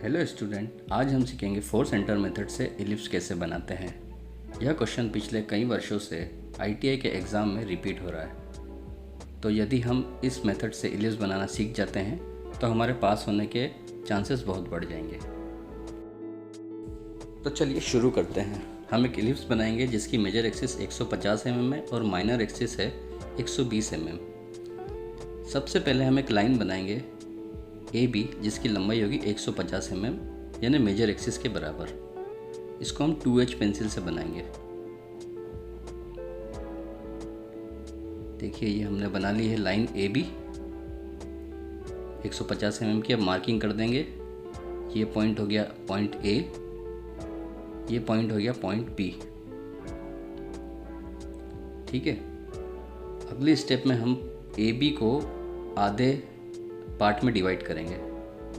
Hello student, आज हम सीखेंगे 4 सेंटर मेथड से इलिप्स कैसे बनाते हैं। यह क्वेश्चन पिछले कई वर्षों से आईटीआई के एग्ज़ाम में रिपीट हो रहा है। तो यदि हम इस मेथड से इलिप्स बनाना सीख जाते हैं तो हमारे पास होने के चांसेस बहुत बढ़ जाएंगे। तो चलिए शुरू करते हैं। हम एक इलिप्स बनाएंगे जिसकी मेजर एक्सिस 150 mm है और माइनर एक्सिस है 120 mm। सबसे पहले हम एक लाइन बनाएंगे ए बी जिसकी लंबाई होगी 150 mm यानी मेजर एक्सिस के बराबर। इसको हम 2H पेंसिल से बनाएंगे। देखिए ये हमने बना ली है लाइन ए बी 150 mm की। अब मार्किंग कर देंगे। ये पॉइंट हो गया पॉइंट ए, ये पॉइंट हो गया पॉइंट बी। ठीक है, अगली स्टेप में हम ए बी को आधे पार्ट में डिवाइड करेंगे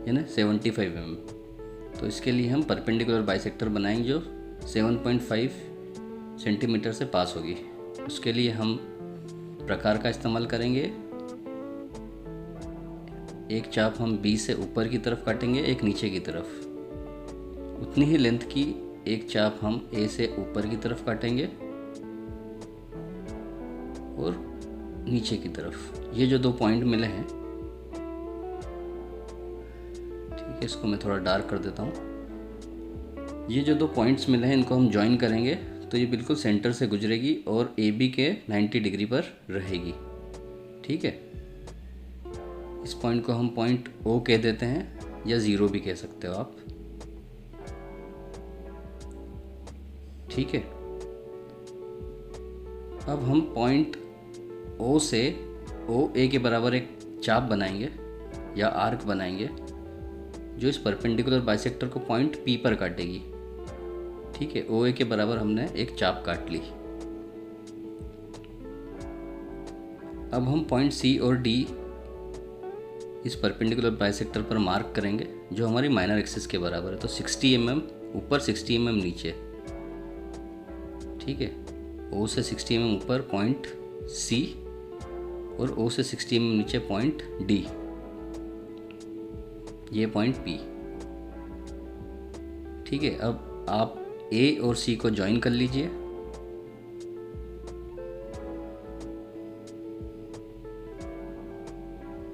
यानी 75 mm। तो इसके लिए हम परपेंडिकुलर बाइसेक्टर बनाएंगे जो 7.5 सेंटीमीटर से पास होगी। उसके लिए हम प्रकार का इस्तेमाल करेंगे। एक चाप हम बी से ऊपर की तरफ काटेंगे, एक नीचे की तरफ। उतनी ही लेंथ की एक चाप हम ए से ऊपर की तरफ काटेंगे और नीचे की तरफ। ये जो दो पॉइंट मिले हैं, इसको मैं थोड़ा डार्क कर देता हूँ। ये जो दो पॉइंट्स मिले हैं इनको हम ज्वाइन करेंगे तो ये बिल्कुल सेंटर से गुजरेगी और ए बी के 90 डिग्री पर रहेगी। ठीक है, इस पॉइंट को हम पॉइंट ओ कह देते हैं या ज़ीरो भी कह सकते हो आप। ठीक है, अब हम पॉइंट ओ से ओ ए के बराबर एक चाप बनाएंगे या आर्क बनाएंगे जो इस परपेंडिकुलर बाइसेक्टर को पॉइंट पी पर काटेगी। ठीक है, ओ ए के बराबर हमने एक चाप काट ली। अब हम पॉइंट सी और डी इस परपेंडिकुलर बाइसेक्टर पर मार्क करेंगे जो हमारी माइनर एक्सिस के बराबर है। तो 60 mm ऊपर, 60 mm नीचे। ठीक है, ओ से 60 mm ऊपर पॉइंट सी और ओ से 60 mm नीचे पॉइंट डी, ये पॉइंट पी। ठीक है, अब आप ए और सी को ज्वाइन कर लीजिए।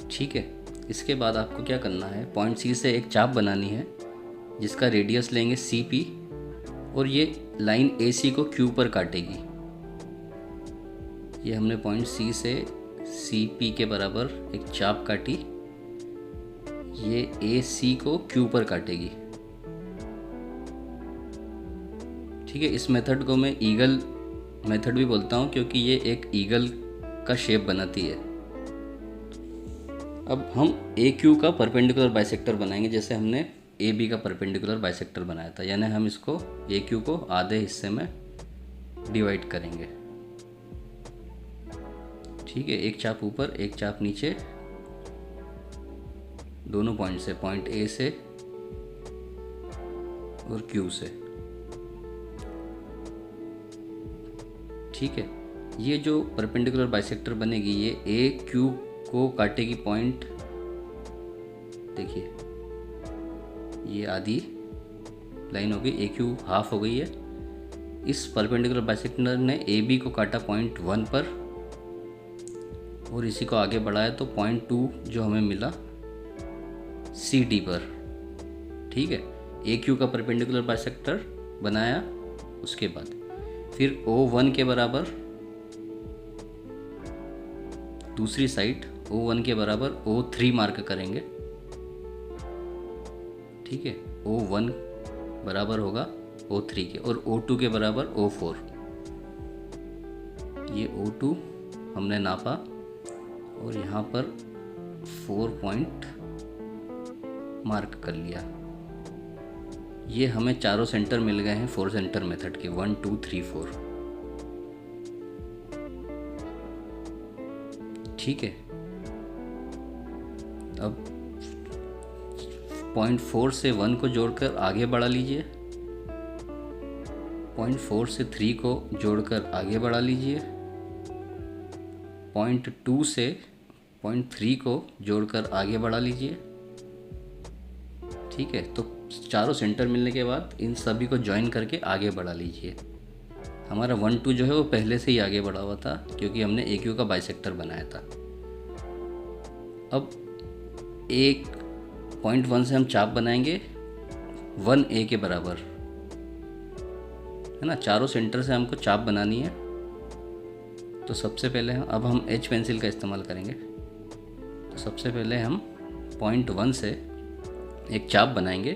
ठीक है, इसके बाद आपको क्या करना है, पॉइंट सी से एक चाप बनानी है जिसका रेडियस लेंगे सी पी और ये लाइन ए सी को क्यू पर काटेगी। ये हमने पॉइंट सी से सी पी के बराबर एक चाप काटी, ये ए सी को क्यू पर काटेगी। ठीक है, इस मेथड को मैं ईगल मेथड भी बोलता हूँ क्योंकि ये एक ईगल का शेप बनाती है। अब हम ए क्यू का परपेंडिकुलर बाइसेक्टर बनाएंगे जैसे हमने ए बी का परपेंडिकुलर बाइसेक्टर बनाया था। यानी हम इसको ए क्यू को आधे हिस्से में डिवाइड करेंगे। ठीक है, एक चाप ऊपर एक चाप नीचे, दोनों पॉइंट से, पॉइंट ए से और क्यू से। ठीक है, ये जो परपेंडिकुलर बाइसेक्टर बनेगी ये ए क्यू को काटेगी पॉइंट। देखिए ये आधी लाइन हो गई, ए क्यू हाफ हो गई है। इस परपेंडिकुलर बाइसेक्टर ने ए बी को काटा पॉइंट 1 पर और इसी को आगे बढ़ाया तो पॉइंट 2 जो हमें मिला सी डी पर। ठीक है, ए क्यू का परपेंडिकुलर बाइसेक्टर बनाया। उसके बाद फिर O1 के बराबर दूसरी साइड O1 के बराबर O3 मार्क करेंगे। ठीक है, O1 बराबर होगा O3 के और O2 के बराबर O4। ये O2 हमने नापा और यहाँ पर 4 पॉइंट मार्क कर लिया। ये हमें चारों सेंटर मिल गए हैं 4 सेंटर मेथड के, 1 2 3 4। ठीक है, अब पॉइंट 4 से 1 को जोड़कर आगे बढ़ा लीजिए, पॉइंट 4 से 3 को जोड़कर आगे बढ़ा लीजिए, पॉइंट 2 से पॉइंट 3 को जोड़कर आगे बढ़ा लीजिए। ठीक है, तो चारों सेंटर मिलने के बाद इन सभी को ज्वाइन करके आगे बढ़ा लीजिए। हमारा 1 2 जो है वो पहले से ही आगे बढ़ा हुआ था क्योंकि हमने ए क्यू का बाइसेक्टर बनाया था। अब 1.1 से हम चाप बनाएंगे 1a के बराबर, है ना। चारों सेंटर से हमको चाप बनानी है। तो सबसे पहले अब हम एच पेंसिल का इस्तेमाल करेंगे। तो सबसे पहले हम 0.1 से एक चाप बनाएंगे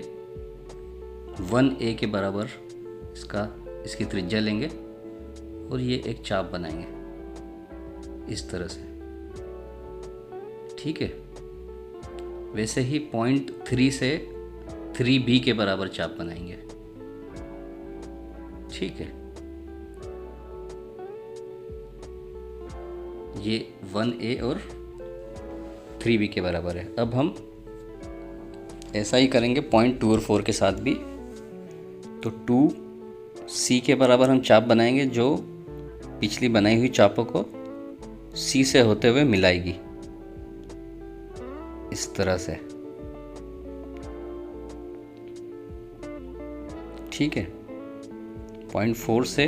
1a के बराबर, इसकी त्रिज्या लेंगे और ये एक चाप बनाएंगे इस तरह से, ठीक है। वैसे ही 0.3 से 3b के बराबर चाप बनाएंगे, ठीक है। ये 1a और 3b के बराबर है। अब हम ऐसा ही करेंगे 0.2 और 4 के साथ भी। तो 2c के बराबर हम चाप बनाएंगे जो पिछली बनाई हुई चापों को c से होते हुए मिलाएगी इस तरह से, ठीक है। 0.4 से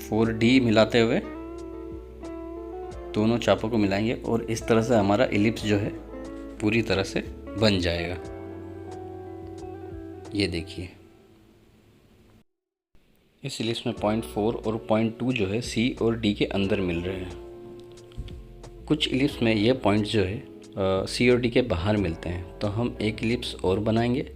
4d मिलाते हुए दोनों चापों को मिलाएंगे और इस तरह से हमारा इलिप्स जो है पूरी तरह से बन जाएगा। ये देखिए, इस इलिप्स में 0.4 और 0.2 जो है C और D के अंदर मिल रहे हैं। कुछ इलिप्स में ये पॉइंट जो है C और D के बाहर मिलते हैं। तो हम एक इलिप्स और बनाएंगे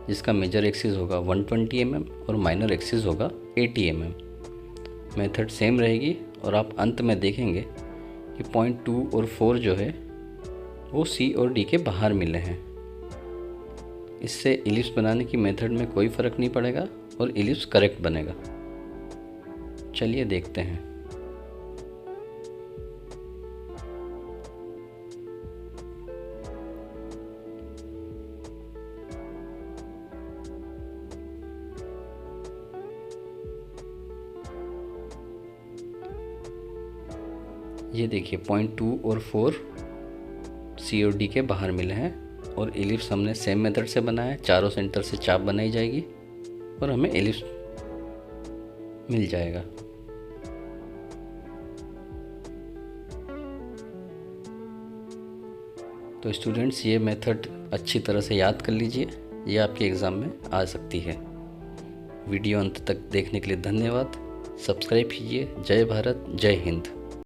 जिसका मेजर एक्सिस होगा 120 mm और माइनर एक्सिस होगा 80 mm। मेथड सेम रहेगी और आप अंत में देखेंगे कि 0.2 और 4 जो है वो C और D के बाहर मिले हैं। इससे इलिप्स बनाने की मेथड में कोई फ़र्क नहीं पड़ेगा और इलिप्स करेक्ट बनेगा। चलिए देखते हैं। ये देखिए 0.2 और 4 C और D के बाहर मिले हैं और इलिप्स हमने सेम मेथड से बनाया है। चारों सेंटर से चाप बनाई जाएगी और हमें इलिप्स मिल जाएगा। तो स्टूडेंट्स, ये मेथड अच्छी तरह से याद कर लीजिए, ये आपके एग्ज़ाम में आ सकती है। वीडियो अंत तक देखने के लिए धन्यवाद। सब्सक्राइब कीजिए। जय भारत, जय हिंद।